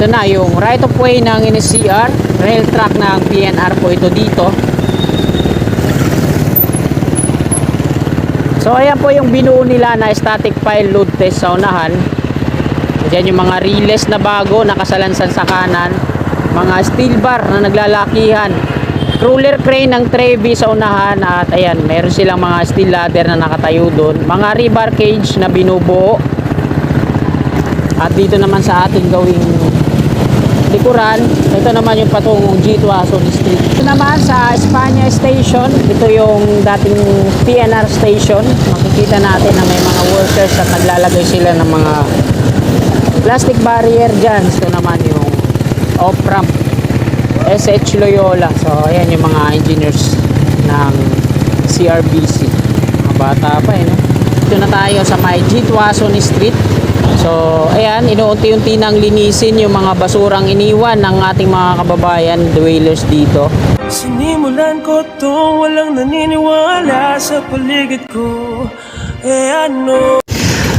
Ito na yung right of way ng NSCR, rail track ng PNR po ito dito. So ayan po yung binuo nila na static pile load test sa unahan. Diyan yung mga relays na bago nakasalansan sa kanan, mga steel bar na naglalakihan, crawler crane ng Trevi sa unahan, at ayan meron silang mga steel ladder na nakatayo doon, mga rebar cage na binubuo. At dito naman sa ating gawing likuran, ito naman yung patungong G2 Ason Street. Ito naman sa Espanya Station, ito yung dating PNR station. Makikita natin na may mga workers at naglalagay sila ng mga plastic barrier dyan. Ito naman yung off-ramp SH Loyola. So ayan yung mga engineers ng CRBC, mga bata pa no? Ito na tayo sa may G2 Ason Street. So ayan, inuunti-unti nang linisin yung mga basurang iniwan ng ating mga kababayan dwellers dito. Sinimulan ko to, walang naniniwala sa paligid ko. Ano?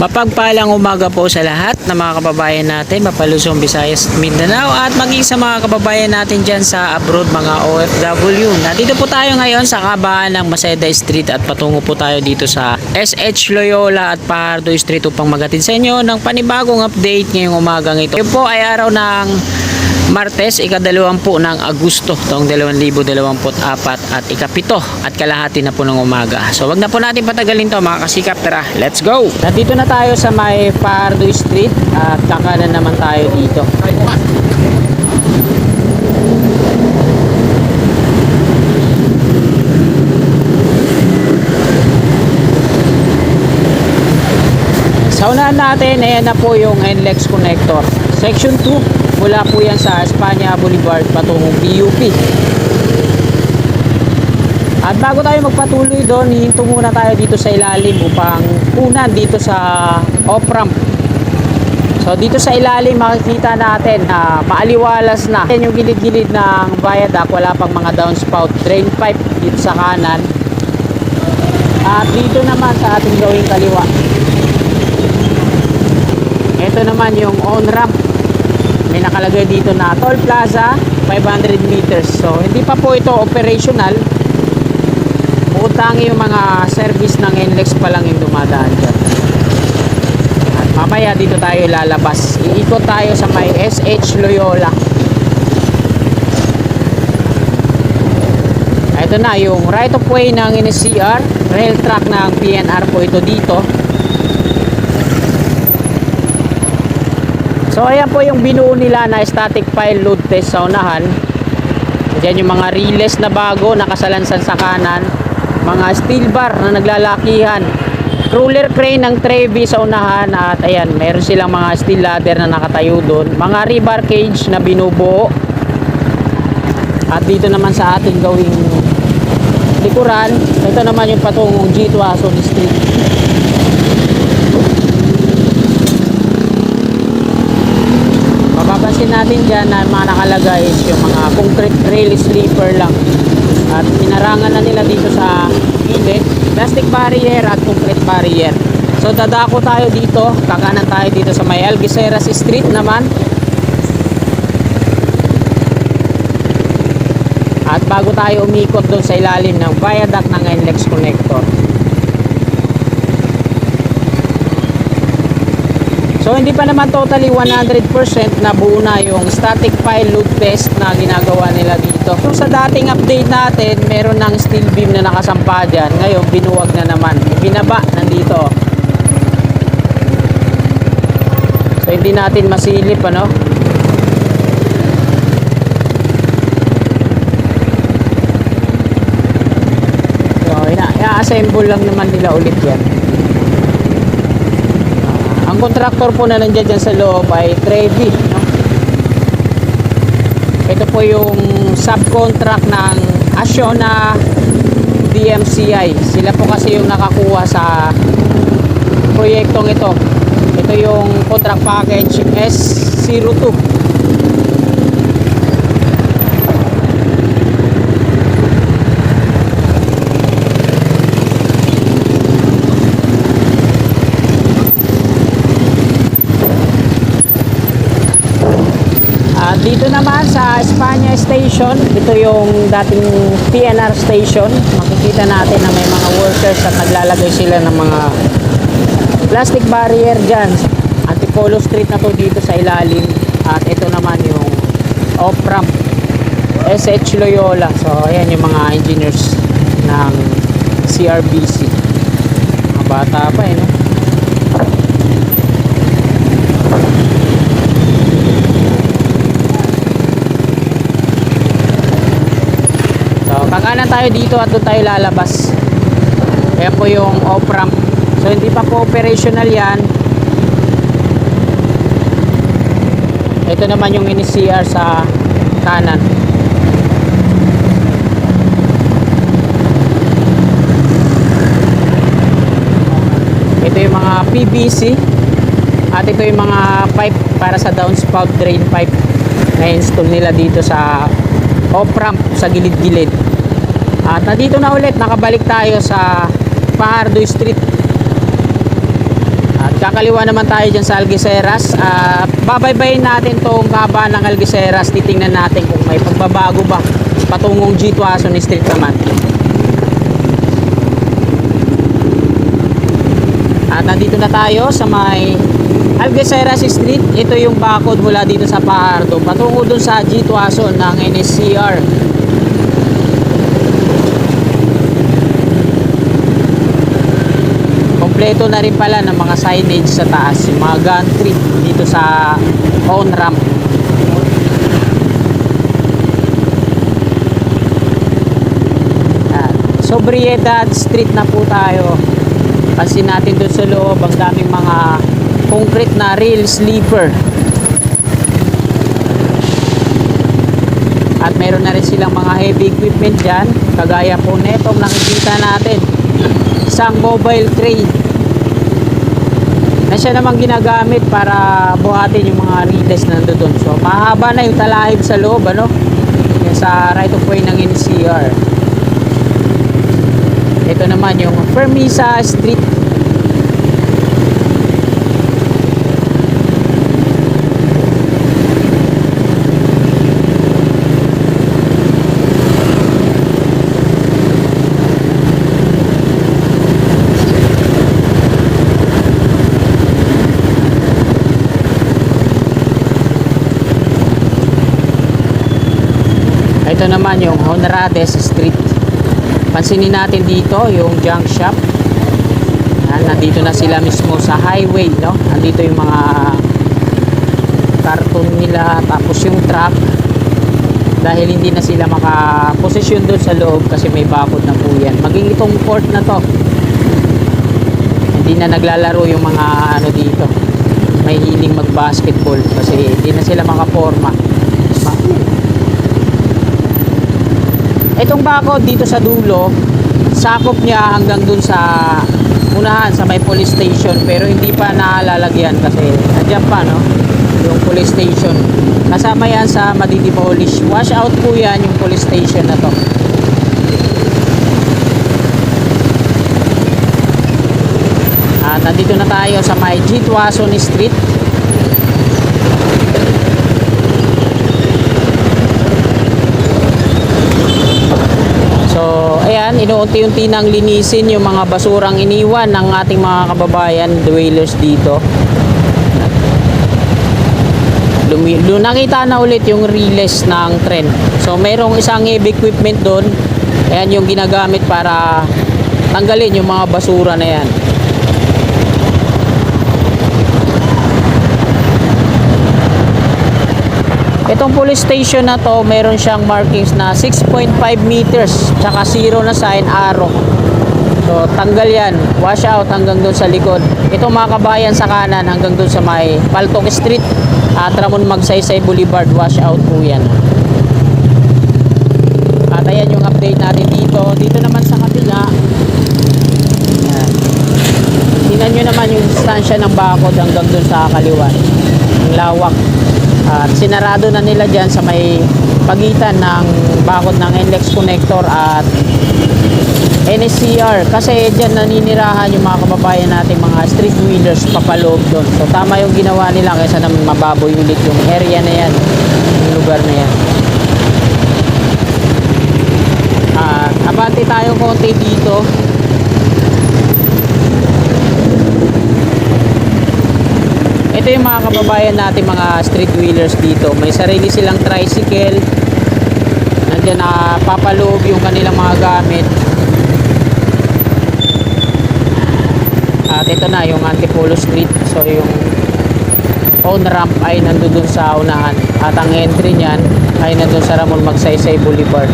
Mapagpalang umaga po sa lahat ng mga kababayan natin, Mapaluzon, Visayas, Mindanao, at maging sa mga kababayan natin dyan sa abroad, mga OFW. Nandito po tayo ngayon sa kahabaan ng Maseda Street at patungo po tayo dito sa SH Loyola at Pardo Street upang magatid sa inyo ng panibagong update ngayong umagang ito. Ito po ay araw ng Martes, ika-20 ng Agosto taong 2024 at ika-7 at kalahati na po ng umaga. So wag na po natin patagalin to mga kasikap, tara, let's go! Nandito na tayo sa may Pardo Street at kakanan naman tayo dito. Sa unahan natin, ayan na po yung NLEX connector. Section 2. Mula po yan sa Espanya Boulevard patungong PUP. At bago tayo magpatuloy doon, hihinto muna tayo dito sa ilalim upang unan dito sa off-ramp. So dito sa ilalim makikita natin na maaliwalas na. Yan yung gilid-gilid ng viaduct, wala pang mga downspout drain pipe dito sa kanan. At dito naman sa ating gawing kaliwa, ito naman yung on-ramp. May nakalagay dito na Toll Plaza 500 meters. So hindi pa po ito operational. Utang yung mga service ng NLEX pa lang yung dumadaan dyan. At mamaya dito tayo lalabas. Iikot tayo sa may SH Loyola. Ito na yung right of way ng NSCR, rail track ng PNR po ito dito. So ayan po yung binuo nila na static pile load test sa unahan. Diyan yung mga relays na bago nakasalansan sa kanan, mga steel bar na naglalakihan, crawler crane ng Trevi sa unahan, at ayan meron silang mga steel ladder na nakatayo doon, mga rebar cage na binubuo. At dito naman sa ating gawing likuran, ito naman yung patungong G2 Ason Street. Mapapansin natin dyan na mga nakalagay is yung mga concrete rail sleeper lang. At pinarangan na nila dito sa gilid, plastic barrier at concrete barrier. So dadako tayo dito, kakanan tayo dito sa may Algeciras Street naman. At bago tayo umikot doon sa ilalim ng viaduct ng NLEX connector. So hindi pa naman totally 100% na buo na yung static pile load test na ginagawa nila dito. So sa dating update natin, meron ng steel beam na nakasampa dyan. Ngayon binuwag na naman, binaba nandito. So hindi natin masilip ano. So i-assemble lang naman nila ulit yan. Ang kontraktor po na nandiyan dyan sa loob ay Trevi, no? Ito po yung subcontract ng Acciona DMCI. Sila po kasi yung nakakuha sa proyektong ito. Ito yung contract package S02. At dito naman sa Espanya Station, ito yung dating PNR station. Makikita natin na may mga workers at naglalagay sila ng mga plastic barrier dyan. Antipolo Street na to dito sa ilalim. At ito naman yung off-ramp SH Loyola. So ayan yung mga engineers ng CRBC. Mga bata pa no? So kakanan tayo dito at doon tayo lalabas. Ayan po yung off-ramp. So hindi pa po operational yan. Ito naman yung ini-CR sa kanan. Ito yung mga PVC at ito yung mga pipe para sa downspout drain pipe na install nila dito sa off-ramp sa gilid-gilid. At nandito na ulit, nakabalik tayo sa Fajardo Street. At kakaliwa naman tayo dyan sa Algeciras. Babaybayin natin tong kaba ng Algeciras. Titingnan natin kung may pagbabago ba patungong G. Tuason Street naman. At nandito na tayo sa may Algeciras Street. Ito yung bakod mula dito sa Fajardo patungo dun sa G. Tuason ng NSCR. Kompleto na rin pala ng mga signage sa taas, yung mga gantry dito sa on-ramp. Sobriedad Street na po tayo. Pansin natin doon sa loob ang daming mga concrete na rail sleeper. At meron na rin silang mga heavy equipment dyan, kagaya po netong nakikita natin, isang mobile crane na siya namang ginagamit para buhatin yung mga relays na nandun. So mahaba na yung talahib sa loob, ano, yung sa right of way ng NCR. Ito naman yung Permisa Street. Ito naman yung Honrades Street. Pansinin natin dito yung junk shop. Yan, nandito na sila mismo sa highway, no? Nandito yung mga karton nila, tapos yung truck. Dahil hindi na sila makaposisyon doon sa loob kasi may bakod na po yan. Maging itong court na to, hindi na naglalaro yung mga ano dito. May hiling mag-basketball kasi hindi na sila makaporma. Itong bakod dito sa dulo, sakop niya hanggang dun sa unahan sa may police station, pero hindi pa nalalagyan kasi nandiyan pa, no, yung police station. Kasama yan sa madidemolish. Wash out po yan yung police station na to. At nandito na tayo sa may G. Tuason Street. So, ayan, inuunti-unti nang linisin yung mga basurang iniwan ng ating mga kababayan, dwellers dito. Nakita na ulit yung relays ng tren. So, merong isang heavy equipment doon. Ayan yung ginagamit para tanggalin yung mga basura na yan. Itong police station na to, meron siyang markings na 6.5 meters, tsaka 0 na sign, arrow. So, tanggal yan. Wash out hanggang dun sa likod. Itong mga kabayan sa kanan hanggang dun sa may Paltok Street at Ramon Magsaysay Boulevard. Wash out po yan. At ayan yung update natin dito. Dito naman sa kabila. Ayan. Tingnan nyo naman yung distansya ng bakod hanggang dun sa kaliwa. Ang lawak. At sinarado na nila dyan sa may pagitan ng bakod ng NLEX connector at NSCR kasi dyan naninirahan yung mga kababayan natin mga street wheelers papaloob doon. So tama yung ginawa nila kaysa naman mababoy ulit yung area na yan, yung lugar na yan. Abante tayo konti dito. Ito yung mga kababayan natin mga street wheelers dito. May sarili silang tricycle. Nandiyan na papaloob yung kanilang mga gamit. At ito na yung Antipolo Street. So yung on ramp ay nandun sa unahan. At ang entry niyan ay nandun sa Ramon Magsaysay Boulevard.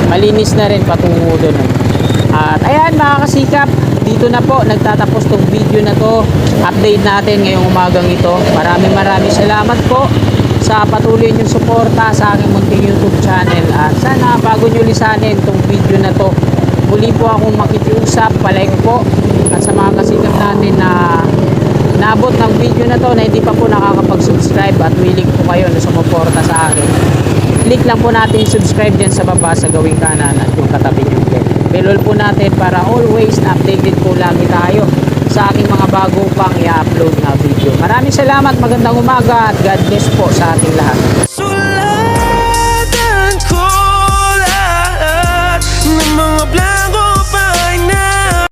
Malinis na rin patungo doon. At ayan mga kasikap, dito na po nagtatapos tong video na to. Update natin ngayong umagang ito. Maraming salamat po sa patuloy niyong suporta sa aking munting YouTube channel. At sana bago niyo lisanin tong video na to, muli po akong makikiusap, palike po. At sa mga kasikap natin na naabot ng video na to na hindi pa po nakakapag-subscribe at willing po kayo na sumuporta sa akin, click lang po natin yung subscribe dyan sa baba sa gawing kanan at yung katabi nyo bell. Bell po natin para always updated po lagi tayo sa aking mga bago pang i-upload na video. Maraming salamat, magandang umaga at God bless po sa ating lahat.